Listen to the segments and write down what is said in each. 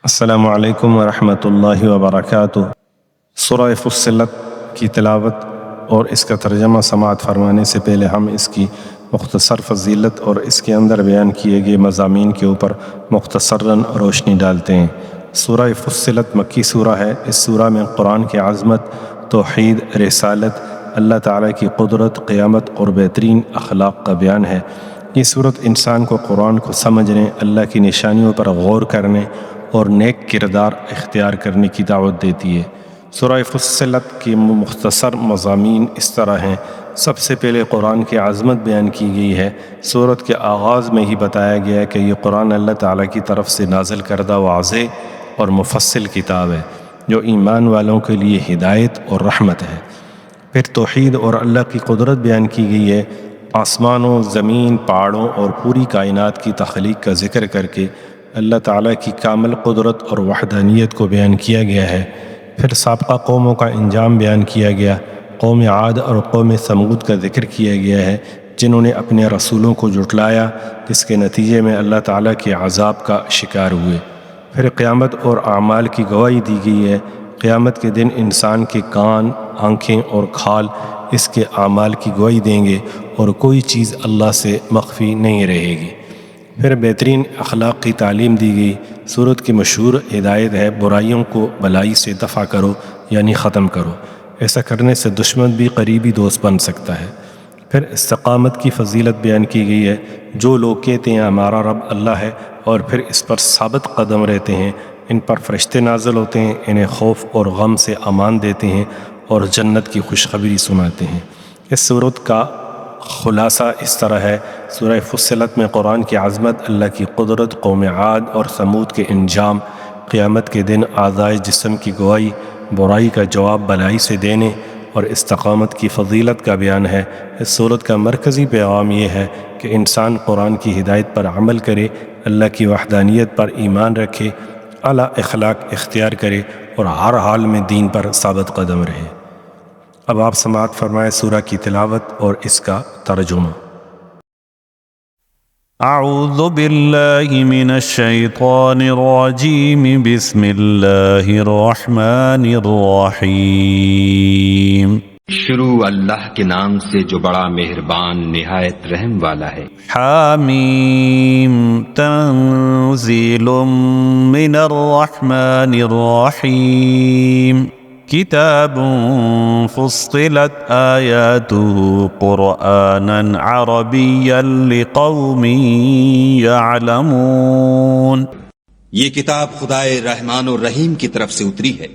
السلام علیکم ورحمۃ اللہ وبرکاتہ۔ سورہ فصلت کی تلاوت اور اس کا ترجمہ سماعت فرمانے سے پہلے ہم اس کی مختصر فضیلت اور اس کے اندر بیان کیے گئے مضامین کے اوپر مختصراً روشنی ڈالتے ہیں۔ سورہ فصلت مکی سورہ ہے۔ اس سورہ میں قرآن کی عظمت، توحید، رسالت، اللہ تعالیٰ کی قدرت، قیامت اور بہترین اخلاق کا بیان ہے۔ یہ صورت انسان کو قرآن کو سمجھنے، اللہ کی نشانیوں پر غور کرنے اور نیک کردار اختیار کرنے کی دعوت دیتی ہے۔ سورہ فصلت کے مختصر مضامین اس طرح ہیں۔ سب سے پہلے قرآن کی عظمت بیان کی گئی ہے۔ سورت کے آغاز میں ہی بتایا گیا ہے کہ یہ قرآن اللہ تعالیٰ کی طرف سے نازل کردہ واضح اور مفصل کتاب ہے جو ایمان والوں کے لیے ہدایت اور رحمت ہے۔ پھر توحید اور اللہ کی قدرت بیان کی گئی ہے۔ آسمانوں، زمین، پہاڑوں اور پوری کائنات کی تخلیق کا ذکر کر کے اللہ تعالیٰ کی کامل قدرت اور وحدانیت کو بیان کیا گیا ہے۔ پھر سابقہ قوموں کا انجام بیان کیا گیا۔ قوم عاد اور قوم ثمود کا ذکر کیا گیا ہے جنہوں نے اپنے رسولوں کو جھٹلایا، جس کے نتیجے میں اللہ تعالیٰ کے عذاب کا شکار ہوئے۔ پھر قیامت اور اعمال کی گواہی دی گئی ہے۔ قیامت کے دن انسان کے کان، آنکھیں اور کھال اس کے اعمال کی گواہی دیں گے اور کوئی چیز اللہ سے مخفی نہیں رہے گی۔ پھر بہترین اخلاق کی تعلیم دی گئی۔ سورت کی مشہور ہدایت ہے، برائیوں کو بلائی سے دفع کرو یعنی ختم کرو۔ ایسا کرنے سے دشمن بھی قریبی دوست بن سکتا ہے۔ پھر استقامت کی فضیلت بیان کی گئی ہے۔ جو لوگ کہتے ہیں ہمارا رب اللہ ہے اور پھر اس پر ثابت قدم رہتے ہیں، ان پر فرشتے نازل ہوتے ہیں، انہیں خوف اور غم سے امان دیتے ہیں اور جنت کی خوشخبری سناتے ہیں۔ اس سورت کا خلاصہ اس طرح ہے۔ سورہ فصلت میں قرآن کی عظمت، اللہ کی قدرت، قوم عاد اور ثمود کے انجام، قیامت کے دن اعضائے جسم کی گواہی، برائی کا جواب بلائی سے دینے اور استقامت کی فضیلت کا بیان ہے۔ اس سورت کا مرکزی پیغام یہ ہے کہ انسان قرآن کی ہدایت پر عمل کرے، اللہ کی وحدانیت پر ایمان رکھے، اعلیٰ اخلاق اختیار کرے اور ہر حال میں دین پر ثابت قدم رہے۔ اب آپ سماعت فرمائے سورہ کی تلاوت اور اس کا ترجمہ۔ اعوذ باللہ من الشیطان الرجیم، بسم اللہ الرحمن الرحیم۔ شروع اللہ کے نام سے جو بڑا مہربان نہایت رحم والا ہے۔ حامیم، تنزیل من الرحمن الرحیم۔ کتاب فصلت آیاته قرآنا عربیا لقوم یعلمون۔ یہ کتاب خدائے رحمان و رحیم کی طرف سے اتری ہے،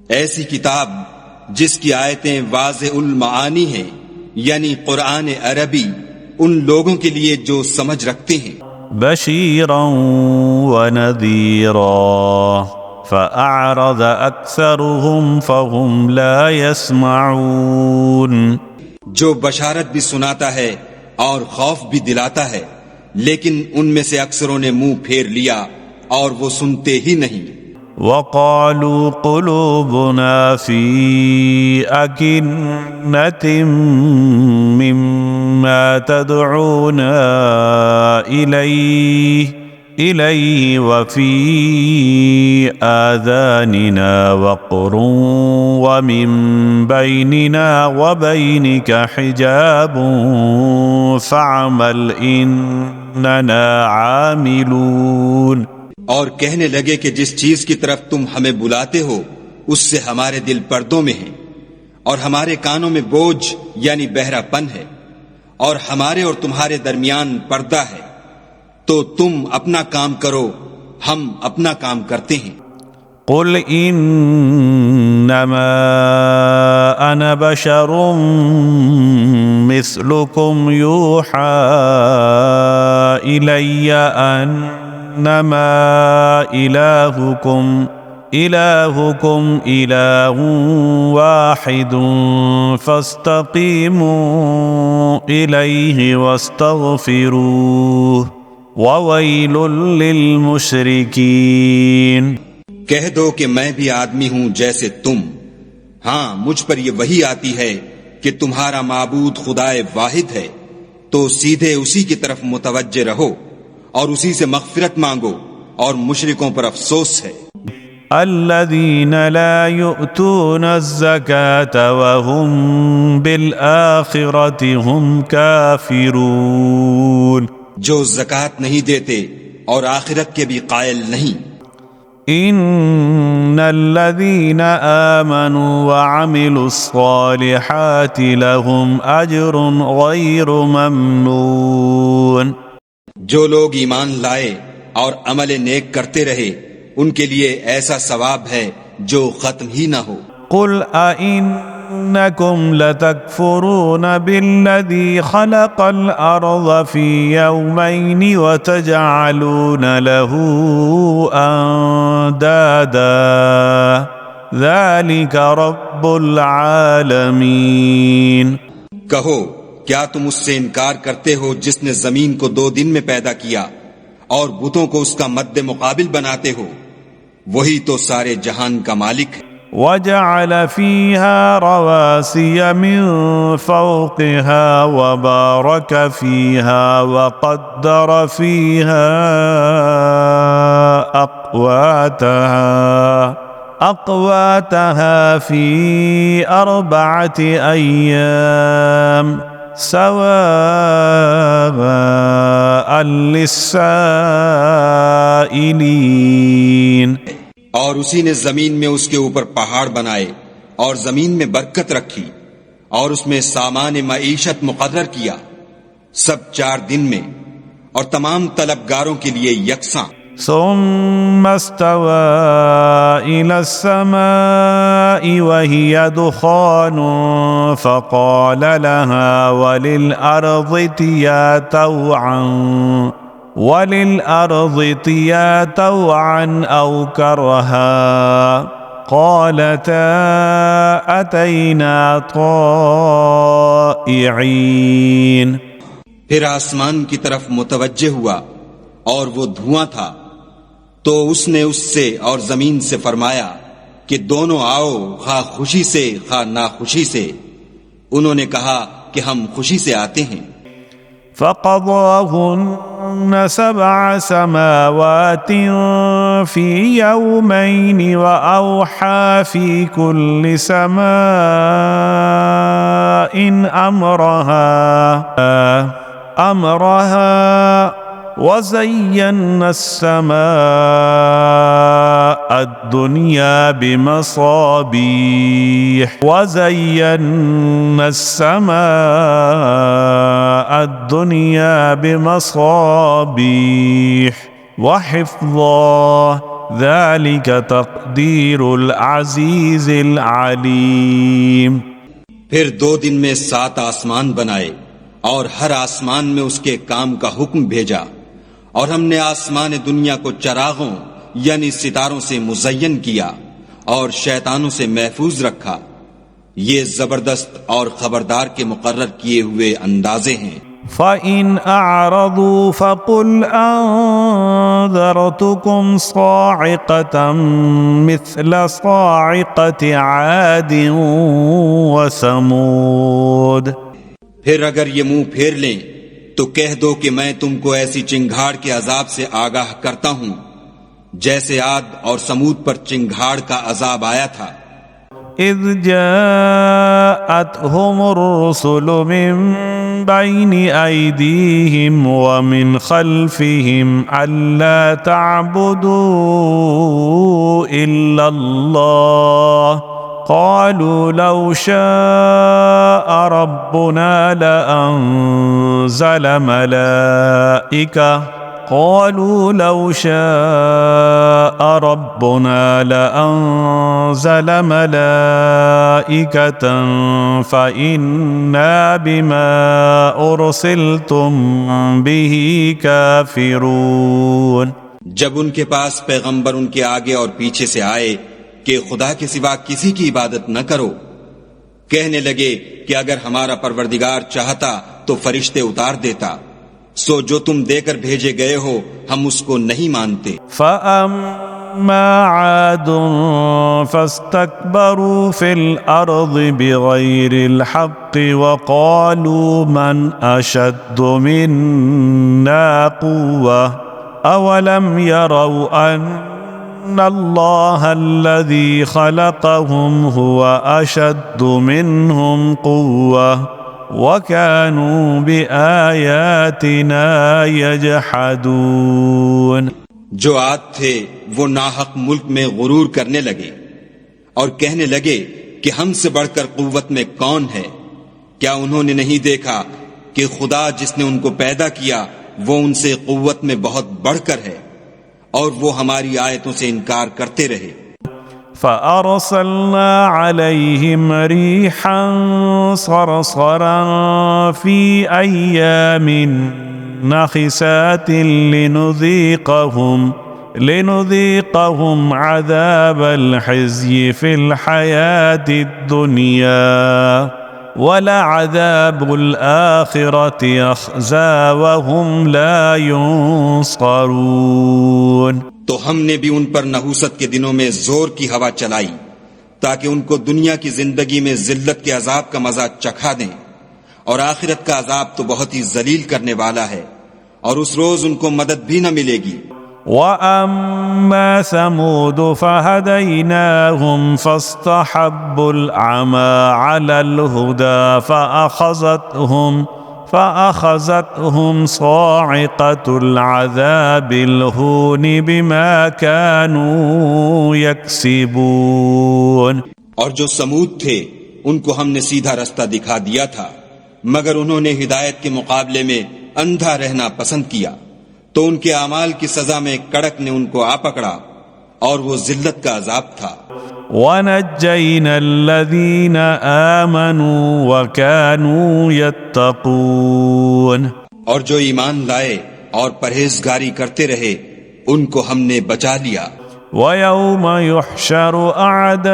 ایسی کتاب جس کی آیتیں واضح المعانی ہیں، یعنی قرآن عربی ان لوگوں کے لیے جو سمجھ رکھتے ہیں۔ بشیرا ونذیرا فأعرض أكثرهم فهم لا يسمعون۔ جو بشارت بھی سناتا ہے اور خوف بھی دلاتا ہے، لیکن ان میں سے اکثروں نے منہ پھیر لیا اور وہ سنتے ہی نہیں۔ وقالوا قلوبنا في أكنة مما تدعونا إليه وفي آذاننا وقر ومن بيننا وبينك حجاب فاعمل إننا عاملون۔ اور کہنے لگے کہ جس چیز کی طرف تم ہمیں بلاتے ہو اس سے ہمارے دل پردوں میں ہیں اور ہمارے کانوں میں بوجھ یعنی بہرا پن ہے اور ہمارے اور تمہارے درمیان پردہ ہے، تو تم اپنا کام کرو، ہم اپنا کام کرتے ہیں۔ قل انما انا بشر مثلكم يوحى الي انما الهكم اله واحد فاستقيموا اليه واستغفروه وَوَيْلٌ لِّلْمُشْرِكِينَ۔ کہہ دو کہ میں بھی آدمی ہوں جیسے تم، ہاں مجھ پر یہ وحی آتی ہے کہ تمہارا معبود خدائے واحد ہے، تو سیدھے اسی کی طرف متوجہ رہو اور اسی سے مغفرت مانگو اور مشرکوں پر افسوس ہے۔ الذين لا يؤتون الزكاة وهم بالآخرة هم كافرون، جو زکوٰۃ نہیں دیتے اور آخرت کے بھی قائل نہیں۔ ان الذين آمنوا وعملوا الصالحات لهم اجر غير ممنون، جو لوگ ایمان لائے اور عمل نیک کرتے رہے ان کے لیے ایسا ثواب ہے جو ختم ہی نہ ہو۔ قل أئنكم لتكفرون بالذي خلق الأرض في يومين وتجعلون له أندادا ذلك رب العالمين۔ کہو کیا تم اس سے انکار کرتے ہو جس نے زمین کو 2 دن میں پیدا کیا اور بتوں کو اس کا مد مقابل بناتے ہو؟ وہی تو سارے جہان کا مالک ہے۔ وجعل فيها رواسي من فوقها وبارك فيها وقدر فيها أقواتها في 4 أيام سواء للسائلين۔ اور اسی نے زمین میں اس کے اوپر پہاڑ بنائے اور زمین میں برکت رکھی اور اس میں سامان معیشت مقرر کیا، سب 4 دن میں اور تمام طلبگاروں کے لیے یکساں۔ ثم استوى إلى السماء وهي دخان فقال لها وللأرض ائتيا طوعا أو كرها قالتا أتينا طائعين۔ پھر آسمان کی طرف متوجہ ہوا اور وہ دھواں تھا، تو اس نے اس سے اور زمین سے فرمایا کہ دونوں آؤ، خواہ خوشی سے خواہ ناخوشی سے۔ انہوں نے کہا کہ ہم خوشی سے آتے ہیں۔ فقضاهن 7 سماوات في يومين وأوحى في كل سماء أمرها وزينا السماء الدنيا بمصابيح وحفظا ذلك تقدير العزيز العليم۔ پھر 2 دن میں 7 آسمان بنائے اور ہر آسمان میں اس کے کام کا حکم بھیجا، اور ہم نے آسمان دنیا کو چراغوں یعنی ستاروں سے مزین کیا اور شیطانوں سے محفوظ رکھا۔ یہ زبردست اور خبردار کے مقرر کیے ہوئے اندازے ہیں۔ فَإِنْ أَعْرَضُوا فَقُلْ أَنذَرْتُكُمْ صَاعِقَةً مِثْلَ صَاعِقَةِ عَادٍ وَثَمُودَ۔ پھر اگر یہ منہ پھیر لیں تو کہہ دو کہ میں تم کو ایسی چنگھاڑ کے عذاب سے آگاہ کرتا ہوں جیسے عاد اور سمود پر چنگھاڑ کا عذاب آیا تھا۔ اذ جاءتهم الرسل من بين أيديهم ومن خلفهم ألا تعبدوا إلا الله قالوا لو شاء ربنا لأنزل ملائكة فإنا بما أرسلتم به كافرون۔ جب ان کے پاس پیغمبر ان کے آگے اور پیچھے سے آئے کہ خدا کے سوا کسی کی عبادت نہ کرو، کہنے لگے کہ اگر ہمارا پروردگار چاہتا تو فرشتے اتار دیتا، سو جو تم دے کر بھیجے گئے ہو ہم اس کو نہیں مانتے۔ فَأَمَّا عَادٌ فَاسْتَكْبَرُوا فِي الْأَرْضِ بِغَيْرِ الْحَقِّ وَقَالُوا مَنْ أَشَدُّ مِنَّا قُوَّةً أولم يروا أن الله الذي خلقهم هو أشد منهم قوة وكانوا بآياتنا يجحدون۔ جو عاد تھے وہ ناحق ملک میں غرور کرنے لگے اور کہنے لگے کہ ہم سے بڑھ کر قوت میں کون ہے؟ کیا انہوں نے نہیں دیکھا کہ خدا جس نے ان کو پیدا کیا وہ ان سے قوت میں بہت بڑھ کر ہے، اور وہ ہماری آیتوں سے انکار کرتے رہے۔ فأرسلنا عليهم ريحا صرصرا في أيام نحسات لنذيقهم عذاب الخزي في الحياة الدنيا ولعذاب الآخرة أخزى وهم لا ينصرون۔ تو ہم نے بھی ان پر نحوست کے دنوں میں زور کی ہوا چلائی تاکہ ان کو دنیا کی زندگی میں ذلت کے عذاب کا مزہ چکھا دیں، اور آخرت کا عذاب تو بہت ہی ذلیل کرنے والا ہے، اور اس روز ان کو مدد بھی نہ ملے گی۔ وَأَمَّا ثَمُودُ فَهَدَيْنَاهُمْ فَاسْتَحَبُّوا الْعَمَى عَلَى الْهُدَى فأخذتهم صاعقة العذاب الهون بما كانوا يكسبون۔ اور جو سمود تھے ان کو ہم نے سیدھا رستہ دکھا دیا تھا، مگر انہوں نے ہدایت کے مقابلے میں اندھا رہنا پسند کیا، تو ان کے اعمال کی سزا میں کڑک نے ان کو آ پکڑا، اور وہ ذلت کا عذاب تھا۔ وَنَجَّيْنَا الَّذِينَ آمَنُوا وَكَانُوا يَتَّقُونَ۔ اور جو ایمان لائے اور پرہیزگاری کرتے رہے ان کو ہم نے بچا لیا۔ وَيَوْمَ يُحْشَرُ أَعْدَاءُ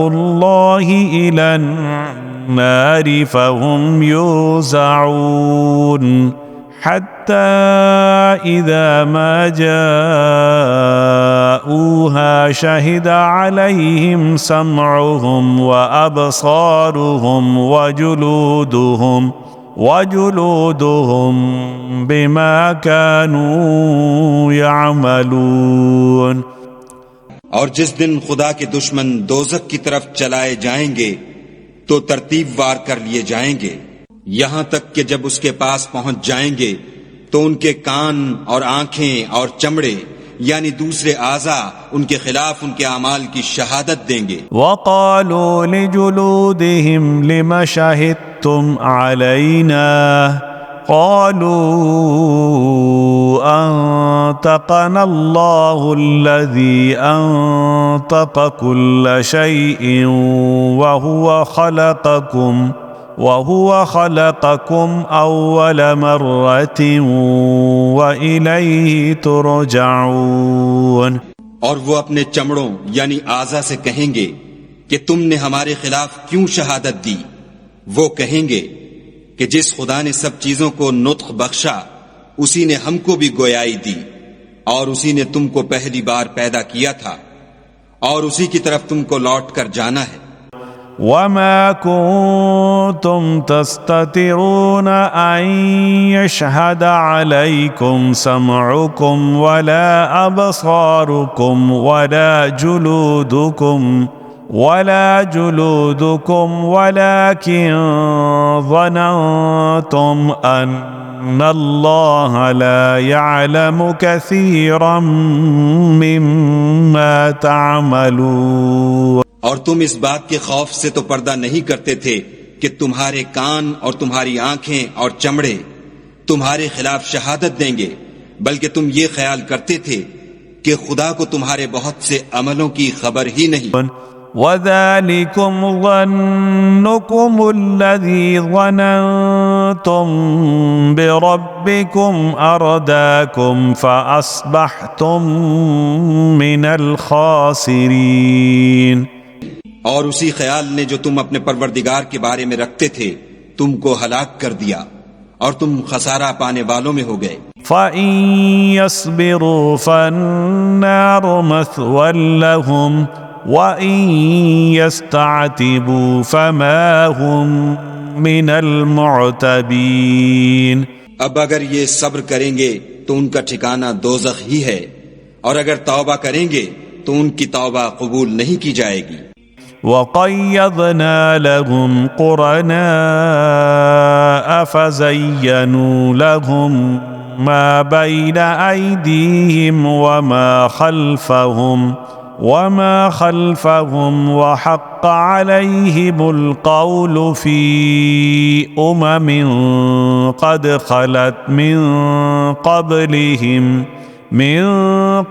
اللَّهِ إِلَى النَّارِ فَهُمْ يُوزَعُونَ حَتَّى إِذَا مَا جَاءُوهَا شَهِدَ عَلَيْهِمْ سَمْعُهُمْ وَأَبْصَارُهُمْ وَجُلُودُهُمْ بِمَا كَانُوا يَعْمَلُونَ۔ اور جس دن خدا کے دشمن دوزخ کی طرف چلائے جائیں گے تو ترتیب وار کر لیے جائیں گے، یہاں تک کہ جب اس کے پاس پہنچ جائیں گے تو ان کے کان اور آنکھیں اور چمڑے یعنی دوسرے اعضاء ان کے خلاف ان کے اعمال کی شہادت دیں گے۔ وَقَالُوا لِجُلُودِهِمْ لِمَ شَهِدتُّمْ عَلَيْنَا قَالُوا أَنطَقَنَا اللَّهُ الَّذِي أَنطَقَ كُلَّ شَيْءٍ وَهُوَ خَلَقَكُمْ أَوَّلَ مَرَّةٍ وَإِلَيْهِ تُرْجَعُونَ۔ اور وہ اپنے چمڑوں یعنی اعضاء سے کہیں گے کہ تم نے ہمارے خلاف کیوں شہادت دی؟ وہ کہیں گے کہ جس خدا نے سب چیزوں کو نطق بخشا اسی نے ہم کو بھی گویائی دی، اور اسی نے تم کو پہلی بار پیدا کیا تھا، اور اسی کی طرف تم کو لوٹ کر جانا ہے۔ وَمَا كُنتُمْ تَسْتَتِرُونَ أَن يَشْهَدَ عَلَيْكُمْ سَمْعُكُمْ وَلَا أَبْصَارُكُمْ ولا جلودكم ولكن ظننتم أن الله لا يعلم كثيرا مما تعملون۔ اور تم اس بات کے خوف سے تو پردہ نہیں کرتے تھے کہ تمہارے کان اور تمہاری آنکھیں اور چمڑے تمہارے خلاف شہادت دیں گے، بلکہ تم یہ خیال کرتے تھے کہ خدا کو تمہارے بہت سے عملوں کی خبر ہی نہیں۔ وَذَلِكُمْ ظَنُّكُمُ الَّذِي ظَنَنْتُمْ بِرَبِّكُمْ أَرْدَاكُمْ فَأَصْبَحْتُمْ مِنَ الْخَاسِرِينَ۔ اور اسی خیال نے جو تم اپنے پروردگار کے بارے میں رکھتے تھے تم کو ہلاک کر دیا، اور تم خسارہ پانے والوں میں ہو گئے۔ فَإِن يَصْبِرُوا فَالنَّارُ مَثْوًى لَهُمْ وَإِن يَسْتَعْتِبُوا فَمَا هُمْ مِنَ الْمُعْتَبِينَ۔ اب اگر یہ صبر کریں گے تو ان کا ٹھکانہ دوزخ ہی ہے، اور اگر توبہ کریں گے تو ان کی توبہ قبول نہیں کی جائے گی۔ وَقَيَّضْنَا لَهُمْ قُرَنَاءَ فَزَيَّنُوا لَهُم مَّا بَيْنَ أَيْدِيهِمْ وَمَا خَلْفَهُمْ وَحَقَّ عَلَيْهِمُ الْقَوْلُ فِي أُمَمٍ قَدْ خَلَتْ مِن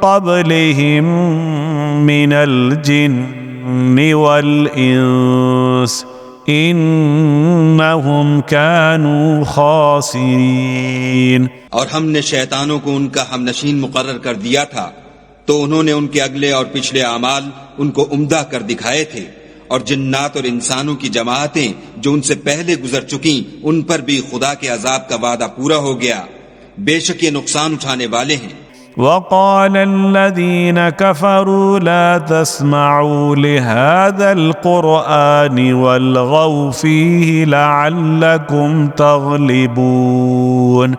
قَبْلِهِمْ مِنَ الْجِنِّ وَالْإِنسِ إِنَّهُمْ كَانُوا خَاسِرِينَ۔ اور ہم نے شیطانوں کو ان کا ہم نشین مقرر کر دیا تھا، تو انہوں نے ان کے اگلے اور پچھلے اعمال ان کو عمدہ کر دکھائے تھے، اور جنات اور انسانوں کی جماعتیں جو ان سے پہلے گزر چکیں ان پر بھی خدا کے عذاب کا وعدہ پورا ہو گیا، بے شک یہ نقصان اٹھانے والے ہیں۔ وقال الذين كفروا لا تسمعوا لهذا القرآن والغوا فيه لعلكم تغلبون۔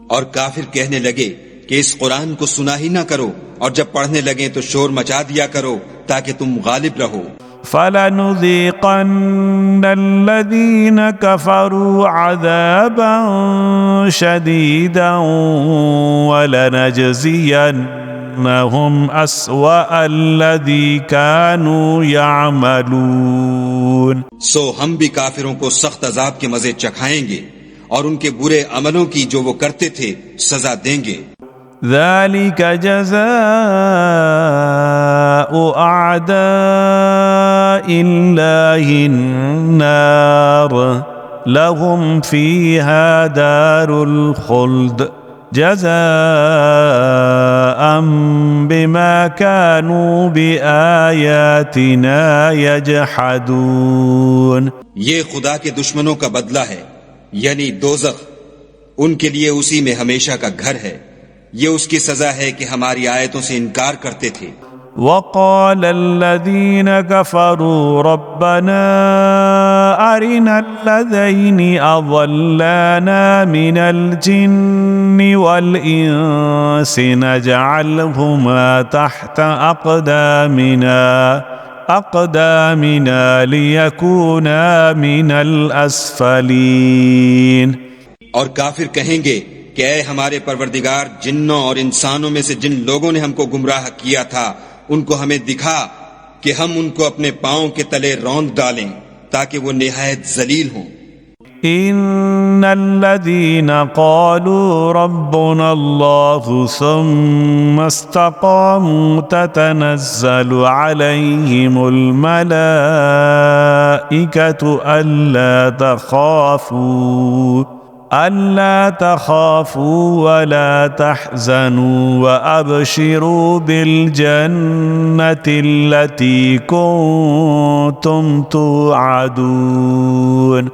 اور کافر کہنے لگے کہ اس قرآن کو سنا ہی نہ کرو، اور جب پڑھنے لگیں تو شور مچا دیا کرو تاکہ تم غالب رہو۔ فَلَنُذِيقَنَّ الَّذِينَ كَفَرُوا عَذَابًا شَدِيدًا وَلَنَجْزِيَنَّهُمْ أَسْوَأَ الَّذِي كَانُوا يَعْمَلُونَ۔ سو ہم بھی کافروں کو سخت عذاب کے مزے چکھائیں گے، اور ان کے برے عملوں کی جو وہ کرتے تھے سزا دیں گے۔ ذَلِكَ جَزَاءُ أَعْدَاءِ اللَّهِ النَّارُ لَهُمْ فِيهَا دَارُ الْخُلْدِ جَزَاءً بِمَا كَانُوا بِآيَاتِنَا يَجْحَدُونَ۔ یہ خدا کے دشمنوں کا بدلہ ہے، یعنی دوزخ، ان کے لیے اسی میں ہمیشہ کا گھر ہے، یہ اس کی سزا ہے کہ ہماری آیتوں سے انکار کرتے تھے۔ وقال الذين كفروا ربنا أرنا الذين أضلانا من الجن والإنس نجعلهما تحت أقدامنا ليكونا من الأسفلين۔ اور کافر کہیں گے کہ اے ہمارے پروردگار، جنوں اور انسانوں میں سے جن لوگوں نے ہم کو گمراہ کیا تھا ان کو ہمیں دکھا کہ ہم ان کو اپنے پاؤں کے تلے روند ڈالیں تاکہ وہ نہایت ذلیل ہوں۔ ان الذين قالوا ربنا الله ثم استقاموا تتنزل عليهم الملائكة ألا تخافوا ولا تحزنوا وأبشروا بالجنة التي كنتم توعدون۔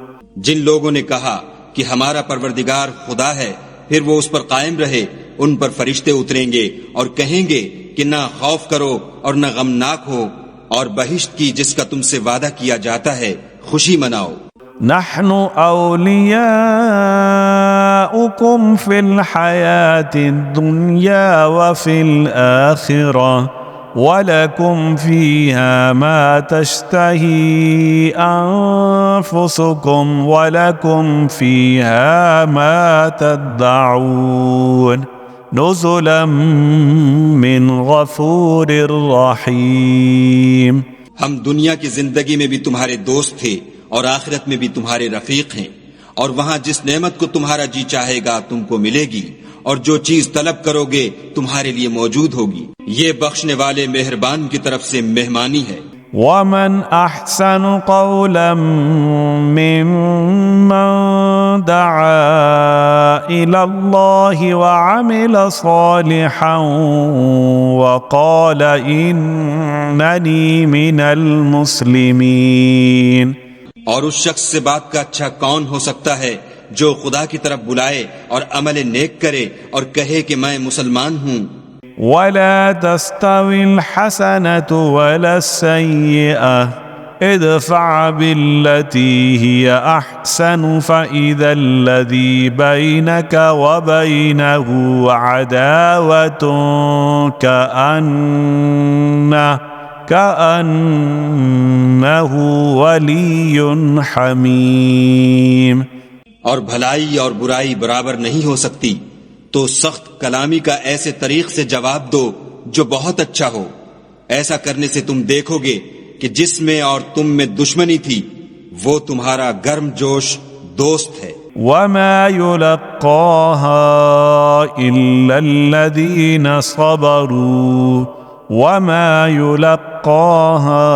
جن لوگوں نے کہا کہ ہمارا پروردگار خدا ہے، پھر وہ اس پر قائم رہے، ان پر فرشتے اتریں گے اور کہیں گے کہ نہ خوف کرو اور نہ غمناک ہو، اور بہشت کی جس کا تم سے وعدہ کیا جاتا ہے خوشی مناؤ۔ نحن أولياؤكم في الحياة الدنيا وفي الآخرة وَلَكُمْ فِيهَا مَا تَشْتَهِي أَنفُسُكُمْ وَلَكُمْ فِيهَا مَا تَدَّعُونَ نُزُلًا مِّنْ غَفُورٍ رَّحِيمٍ۔ ہم دنیا کی زندگی میں بھی تمہارے دوست تھے اور آخرت میں بھی تمہارے رفیق ہیں، اور وہاں جس نعمت کو تمہارا جی چاہے گا تم کو ملے گی، اور جو چیز طلب کرو گے تمہارے لیے موجود ہوگی۔ یہ بخشنے والے مہربان کی طرف سے مہمانی ہے۔ وَمَنْ أَحْسَنُ قَوْلًا مِّمَّنْ دَعَا إِلَى اللَّهِ وَعَمِلَ صَالِحًا وَقَالَ إِنَّنِي مِنَ الْمُسْلِمِينَ۔ اور اس شخص سے بات کا اچھا کون ہو سکتا ہے جو خدا کی طرف بلائے اور عمل نیک کرے اور کہے کہ میں مسلمان ہوں۔ وَلَا تَسْتَوِي الْحَسَنَةُ وَلَا السَّيِّئَةُ ادفع بالتي هي أحسن فإذا الذي بينك وبينه عداوة كأنه ولي حميم. اور بھلائی اور برائی برابر نہیں ہو سکتی، تو سخت کلامی کا ایسے طریق سے جواب دو جو بہت اچھا ہو. ایسا کرنے سے تم دیکھو گے کہ جس میں اور تم میں دشمنی تھی وہ تمہارا گرم جوش دوست ہے. وما يلقاها إلا الذين صبروا وما يلقاها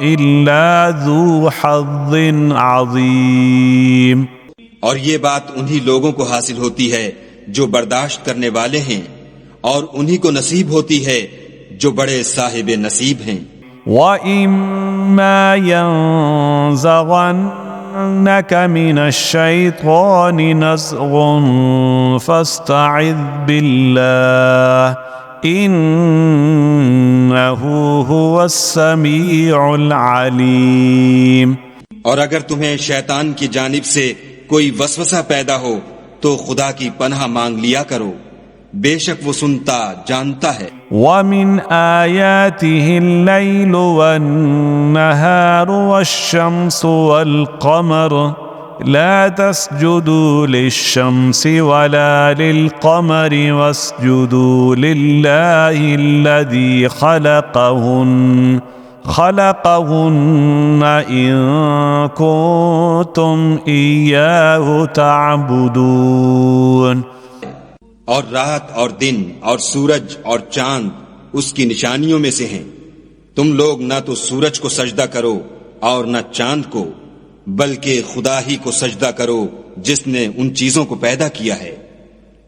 إلا ذو حظ عظيم. اور یہ بات انہی لوگوں کو حاصل ہوتی ہے جو برداشت کرنے والے ہیں، اور انہی کو نصیب ہوتی ہے جو بڑے صاحب نصیب ہیں. وَإِمَّا يَنزَغَنَّكَ مِنَ الشَّيْطَانِ نَزْغٌ فَاسْتَعِذْ بِاللَّهِ إِنَّهُ هُوَ السَّمِيعُ الْعَلِيمُ. اور اگر تمہیں شیطان کی جانب سے کوئی وسوسہ پیدا ہو تو خدا کی پناہ مانگ لیا کرو، بے شک وہ سنتا جانتا ہے. وَمِنْ آيَاتِهِ اللَّيْلُ وَالنَّهَارُ وَالشَّمْسُ وَالْقَمَرُ لَا تَسْجُدُوا لِلشَّمْسِ وَلَا لِلْقَمَرِ وَاسْجُدُوا لِلَّهِ الَّذِي خَلَقَهُنَّ إِن كُنتُمْ إِيَّاهُ تَعْبُدُونَ. اور رات اور دن اور سورج اور چاند اس کی نشانیوں میں سے ہیں. تم لوگ نہ تو سورج کو سجدہ کرو اور نہ چاند کو، بلکہ خدا ہی کو سجدہ کرو جس نے ان چیزوں کو پیدا کیا ہے،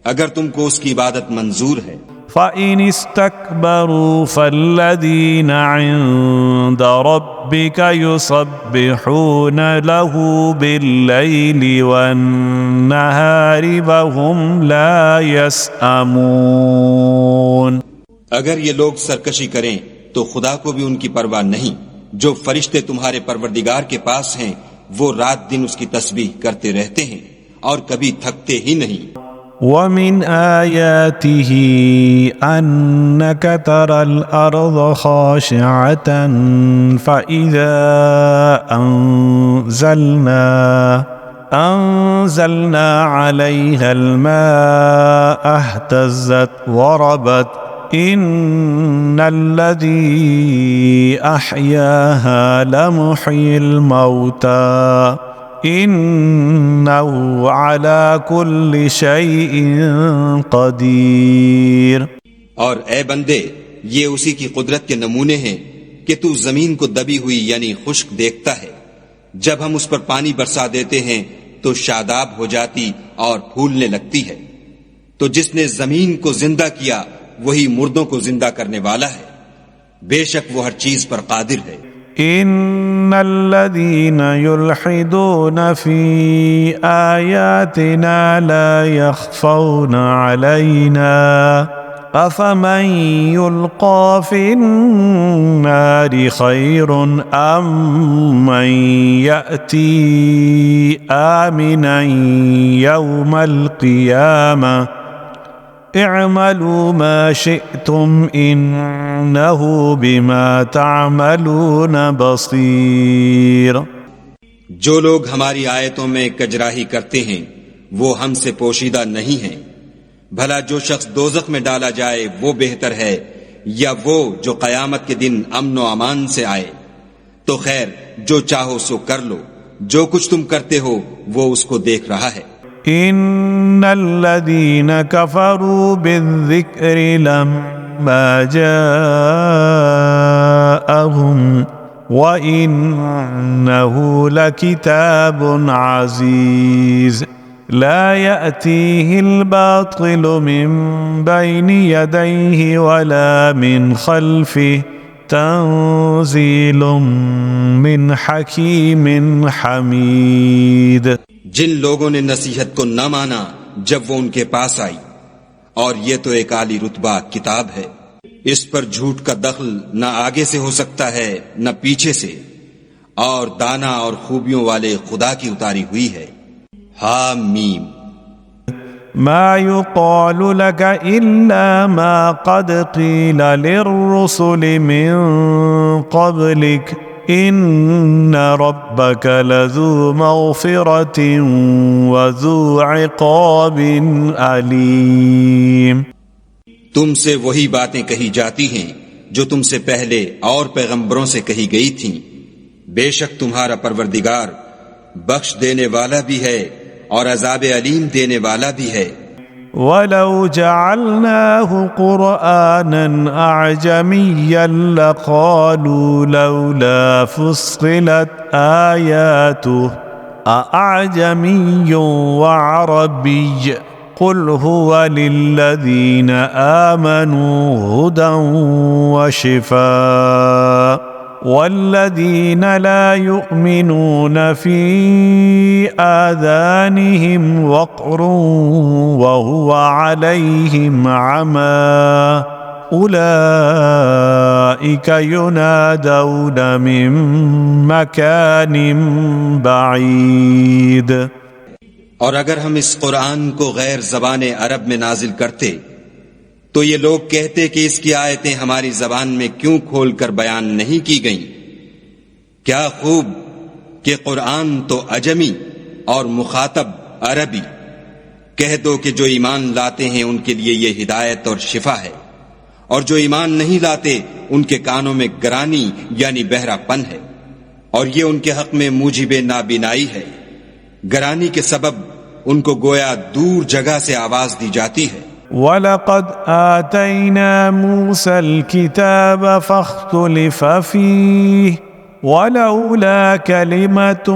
اگر تم کو اس کی عبادت منظور ہے. فَإِنِ اسْتَكْبَرُوا فَالَّذِينَ عِندَ رَبِّكَ يُسَبِّحُونَ لَهُ بِاللَّيْلِ وَالنَّهَارِ وَهُمْ لَا يَسْأَمُونَ. اگر یہ لوگ سرکشی کریں تو خدا کو بھی ان کی پرواہ نہیں. جو فرشتے تمہارے پروردگار کے پاس ہیں وہ رات دن اس کی تسبیح کرتے رہتے ہیں اور کبھی تھکتے ہی نہیں. وَمِنْ آيَاتِهِ أَنَّكَ تَرَى الْأَرْضَ خَاشِعَةً فَإِذَا أَنزَلْنَا عَلَيْهَا الْمَاءَ اهْتَزَّتْ وَرَبَتْ إِنَّ الَّذِي أَحْيَاهَا لَمُحْيِي الْمَوْتَى إِنَّهُ عَلَى كُلِّ شَيْءٍ قَدِيرٌ. اور اے بندے، یہ اسی کی قدرت کے نمونے ہیں کہ تو زمین کو دبی ہوئی یعنی خشک دیکھتا ہے، جب ہم اس پر پانی برسا دیتے ہیں تو شاداب ہو جاتی اور پھولنے لگتی ہے. تو جس نے زمین کو زندہ کیا وہی مردوں کو زندہ کرنے والا ہے، بے شک وہ ہر چیز پر قادر ہے. إن الذين يلحدون في آياتنا لا يخفون علينا أفمن يلقى في النار خير أم من يأتي آمنا يوم القيامة اعملوا ما شئتم انه بما تعملون بصیر. جو لوگ ہماری آیتوں میں کجراہی کرتے ہیں وہ ہم سے پوشیدہ نہیں ہیں. بھلا جو شخص دوزخ میں ڈالا جائے وہ بہتر ہے یا وہ جو قیامت کے دن امن و امان سے آئے؟ تو خیر جو چاہو سو کر لو، جو کچھ تم کرتے ہو وہ اس کو دیکھ رہا ہے. ان الذين كفروا بالذكر لما جاءهم وانه لكتاب عزيز لا يأتيه الباطل من بين يديه ولا من خلفه تنزيل من حكيم حميد. جن لوگوں نے نصیحت کو نہ مانا جب وہ ان کے پاس آئی، اور یہ تو ایک عالی رتبہ کتاب ہے، اس پر جھوٹ کا دخل نہ آگے سے ہو سکتا ہے نہ پیچھے سے، اور دانا اور خوبیوں والے خدا کی اتاری ہوئی ہے. حامیم. ما يقال لك إلا ما قد قيل للرسل من قبلك إن ربك لذو مغفرة وذو عقاب أليم. تم سے وہی باتیں کہی جاتی ہیں جو تم سے پہلے اور پیغمبروں سے کہی گئی تھیں. بے شک تمہارا پروردگار بخش دینے والا بھی ہے اور عذاب علیم دینے والا بھی ہے. وَلَوْ جَعَلْنَاهُ قُرْآنًا أَعْجَمِيًّا لَقَالُوا لَوْلَا فُصِّلَتْ آيَاتُهُ أَأَعْجَمِيٌّ وَعَرَبِيٌّ قُلْ هُوَ لِلَّذِينَ آمَنُوا هُدًى وَشِفَاءٌ والذين لا يؤمنون في آذانهم وقر وهو عليهم عمى أولئك ينادون من مكان بعيد. اور اگر ہم اس قرآن کو غیر زبان عرب میں نازل کرتے تو یہ لوگ کہتے کہ اس کی آیتیں ہماری زبان میں کیوں کھول کر بیان نہیں کی گئیں. کیا خوب کہ قرآن تو عجمی اور مخاطب عربی. کہہ دو کہ جو ایمان لاتے ہیں ان کے لیے یہ ہدایت اور شفا ہے، اور جو ایمان نہیں لاتے ان کے کانوں میں گرانی یعنی بہرا پن ہے، اور یہ ان کے حق میں موجب نابینائی ہے. گرانی کے سبب ان کو گویا دور جگہ سے آواز دی جاتی ہے. وَلَقَدْ آتَيْنَا مُوسَى الْكِتَابَ فَاخْتُلِفَ فِيهِ وَلَوْلَا كَلِمَةٌ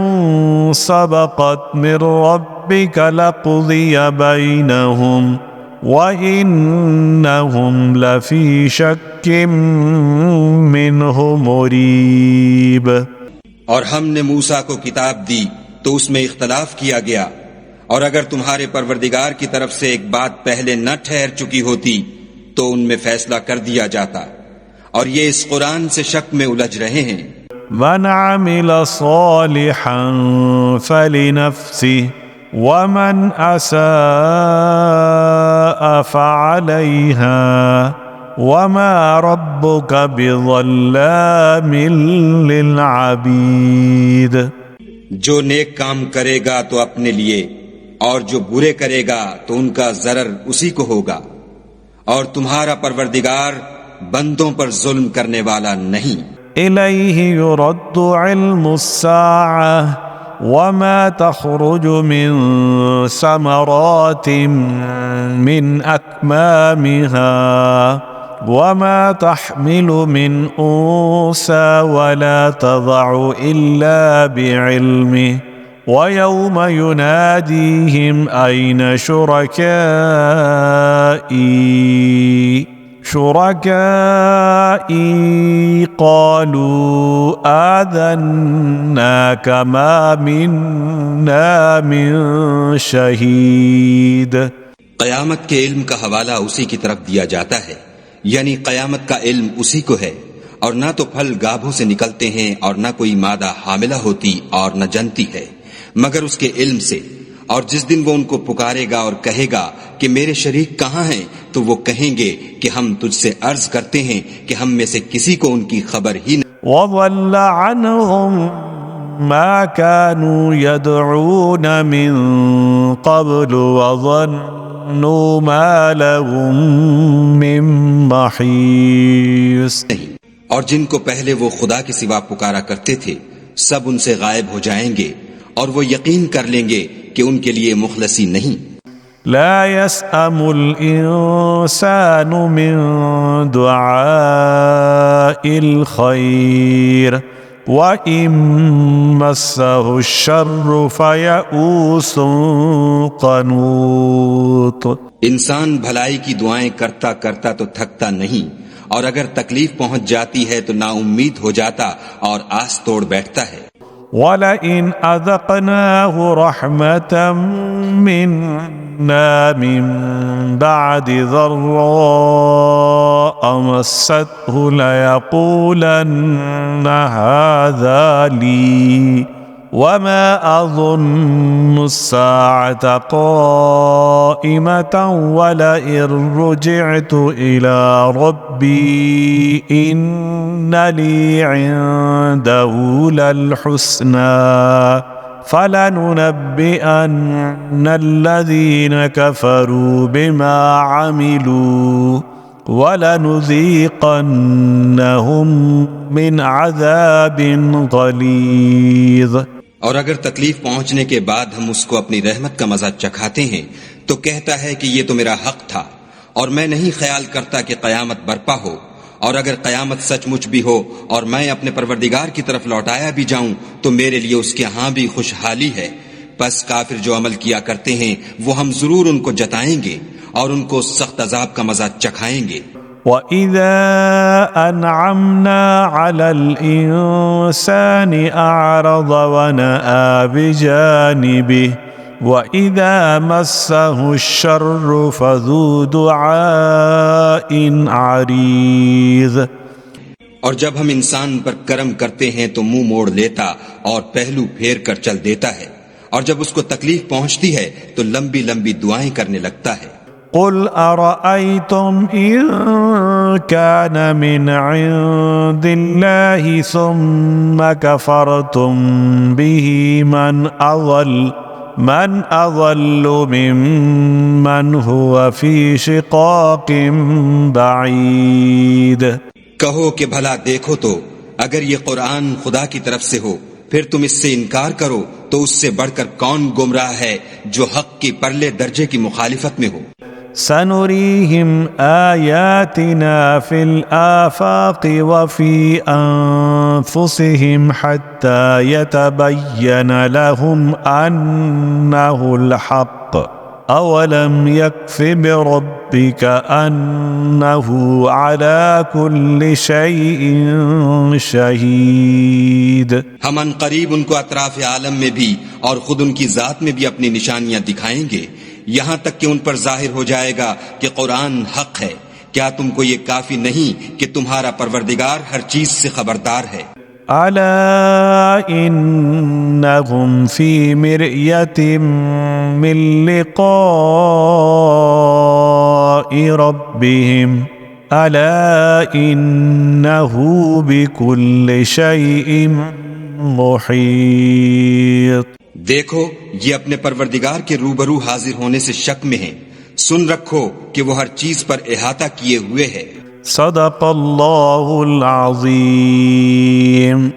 سَبَقَتْ مِنْ رَبِّكَ لَقُضِيَ بَيْنَهُمْ وَإِنَّهُمْ لَفِي شَكٍّ مِّنْهُ مُرِيبٍ. اور ہم نے موسیٰ کو کتاب دی تو اس میں اختلاف کیا گیا، اور اگر تمہارے پروردگار کی طرف سے ایک بات پہلے نہ ٹھہر چکی ہوتی تو ان میں فیصلہ کر دیا جاتا، اور یہ اس قرآن سے شک میں الجھ رہے ہیں. مَنْ عَمِلَ صَالِحًا فَلِنَفْسِهِ وَمَنْ أَسَاءَ فَعَلَيْهَا وَمَا رَبُّكَ بِظَلَّامٍ لِلْعَبِيدِ. جو نیک کام کرے گا تو اپنے لیے، اور جو برے کرے گا تو ان کا ضرر اسی کو ہوگا، اور تمہارا پروردگار بندوں پر ظلم کرنے والا نہیں. إِلَيْهِ يُرَدُّ عِلْمُ السَّاعَةِ وَمَا تَخْرُجُ مِنْ ثَمَرَاتٍ مِنْ أَكْمَامِهَا وَمَا تَحْمِلُ مِنْ أُنْثَى وَلَا تَضَعُ إِلَّا بِعِلْمِهِ وَيَوْمَ يُنَادِيهِمْ أَيْنَ شُرَكَائِي قَالُوا آذَنَّاكَ مَا مِنَّا مِنْ شَهِيدٍ. قیامت کے علم کا حوالہ اسی کی طرف دیا جاتا ہے، یعنی قیامت کا علم اسی کو ہے، اور نہ تو پھل گابھوں سے نکلتے ہیں اور نہ کوئی مادہ حاملہ ہوتی اور نہ جنتی ہے مگر اس کے علم سے. اور جس دن وہ ان کو پکارے گا اور کہے گا کہ میرے شریک کہاں ہیں، تو وہ کہیں گے کہ ہم تجھ سے عرض کرتے ہیں کہ ہم میں سے کسی کو ان کی خبر ہی نہیں. وَضَلَّ عَنْهُمْ مَا كَانُوا يَدْعُونَ مِنْ قَبْلُ وَظَنُّوا مَا لَهُمْ مِنْ مَحِيصٍ. اور جن کو پہلے وہ خدا کے سوا پکارا کرتے تھے سب ان سے غائب ہو جائیں گے، اور وہ یقین کر لیں گے کہ ان کے لیے مخلصی نہیں. لا يسأم الإنسان من دعاء الخير وإن مسه الشر فيئوس قنوط. انسان بھلائی کی دعائیں کرتا کرتا تو تھکتا نہیں، اور اگر تکلیف پہنچ جاتی ہے تو نا امید ہو جاتا اور آس توڑ بیٹھتا ہے. وَلَئِنْ أَذَقْنَاهُ رَحْمَةً مِّنَّا مِن بَعْدِ ضَرَّاءٍ مَّسَّتْهُ لَيَقُولَنَّ هَٰذَا لِي وَمَا أَظُنُّ السَّاعَةَ قَائِمَةً وَلَئِن رُّجِعْتُ إِلَىٰ رَبِّي إِنَّ لِي عِندَهُ لَلْحُسْنَىٰ فَلَنُنَبِّئَنَّ الَّذِينَ كَفَرُوا بِمَا عَمِلُوا وَلَنُذِيقَنَّهُم مِّنْ عَذَابٍ غَلِيظٍ۔ اور اگر تکلیف پہنچنے کے بعد ہم اس کو اپنی رحمت کا مزہ چکھاتے ہیں تو کہتا ہے کہ یہ تو میرا حق تھا اور میں نہیں خیال کرتا کہ قیامت برپا ہو، اور اگر قیامت سچ مچ بھی ہو اور میں اپنے پروردگار کی طرف لوٹایا بھی جاؤں تو میرے لیے اس کے ہاں بھی خوشحالی ہے۔ پس کافر جو عمل کیا کرتے ہیں وہ ہم ضرور ان کو جتائیں گے اور ان کو سخت عذاب کا مزہ چکھائیں گے۔ وَإِذَا أَنْعَمْنَا عَلَى الْإِنسَانِ أَعْرَضَ وَنَأَىٰ بِجَانِبِهِ وَإِذَا مَسَّهُ الشَّرُّ فَذُو دُعَاءٍ عَرِيضٍ۔ اور جب ہم انسان پر کرم کرتے ہیں تو منہ موڑ لیتا اور پہلو پھیر کر چل دیتا ہے، اور جب اس کو تکلیف پہنچتی ہے تو لمبی لمبی دعائیں کرنے لگتا ہے۔ قُلْ أَرَأَيْتُمْ إِن كَانَ مِنْ عِندِ اللَّهِ ثُمَّ كَفَرْتُمْ بِهِ مَنْ أَضَلُّ مِمَّنْ هُوَ فِي شِقَاقٍ بَعِيدٍ۔ کہو کہ بھلا دیکھو تو اگر یہ قرآن خدا کی طرف سے ہو پھر تم اس سے انکار کرو تو اس سے بڑھ کر کون گمراہ ہے جو حق کی پرلے درجے کی مخالفت میں ہو۔ سنريهم آياتنا في الآفاق وفي أنفسهم حتى يتبين لهم أنه الحق أولم يكف بربك أنه على كل شيء شهيد۔ ہم ان قریب ان کو اطراف عالم میں بھی اور خود ان کی ذات میں بھی اپنی نشانیاں دکھائیں گے، یہاں تک کہ ان پر ظاہر ہو جائے گا کہ قرآن حق ہے۔ کیا تم کو یہ کافی نہیں کہ تمہارا پروردگار ہر چیز سے خبردار ہے؟ ألا إنهم في مرية من لقاء ربهم ألا إنه بكل شيء محيط۔ دیکھو یہ اپنے پروردگار کے روبرو حاضر ہونے سے شک میں ہیں، سن رکھو کہ وہ ہر چیز پر احاطہ کیے ہوئے ہے۔ صدق اللہ العظیم۔